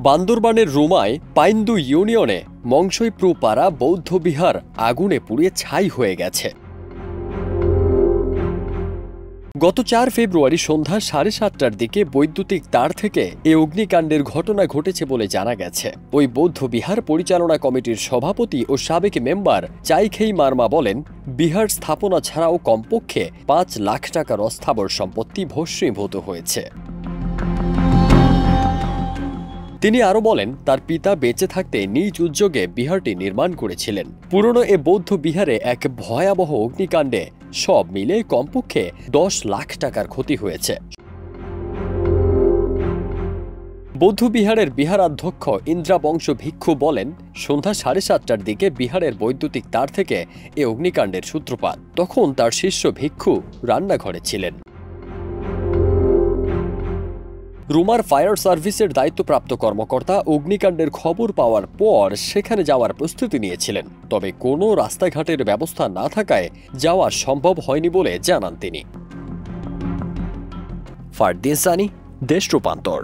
বান্দরবানের রুমায় পাইন্দু ইউনিয়নে মংসইপ্রু পাড়া বৌদ্ধবিহার আগুনে পুড়িয়ে ছাই হয়ে গেছে। গত ৪ ফেব্রুয়ারি সন্ধ্যা ৭:৩০টার দিকে বৈদ্যুতিক তার থেকে এ অগ্নিকাণ্ডের ঘটনা ঘটেছে বলে জানা গেছে। ওই বৌদ্ধবিহার পরিচালনা কমিটির সভাপতি ও সাবেক মেম্বার চাইখেই মারমা বলেন, বিহার স্থাপনা ছাড়াও কমপক্ষে ৫ লাখ টাকার অস্থাবর সম্পত্তি ভস্মীভূত হয়েছে। তিনি আরও বলেন, তার পিতা বেঁচে থাকতে নিজ উদ্যোগে বিহারটি নির্মাণ করেছিলেন। পুরনো এ বৌদ্ধ বিহারে এক ভয়াবহ অগ্নিকাণ্ডে সব মিলে কমপক্ষে ১০ লাখ টাকার ক্ষতি হয়েছে। বৌদ্ধবিহারের বিহারাধ্যক্ষ ইন্দ্রাবংশ ভিক্ষু বলেন, সন্ধ্যা ৭:৩০টার দিকে বিহারের বৈদ্যুতিক তার থেকে এ অগ্নিকাণ্ডের সূত্রপাত। তখন তার শিষ্য ভিক্ষু রান্নাঘরে ছিলেন। রুমার ফায়ার সার্ভিসের দায়িত্বপ্রাপ্ত কর্মকর্তা অগ্নিকাণ্ডের খবর পাওয়ার পর সেখানে যাওয়ার প্রস্তুতি নিয়েছিলেন, তবে কোনো রাস্তাঘাটের ব্যবস্থা না থাকায় যাওয়া সম্ভব হয়নি বলে জানান তিনি। ফারদিন সানি, দেশ রূপান্তর।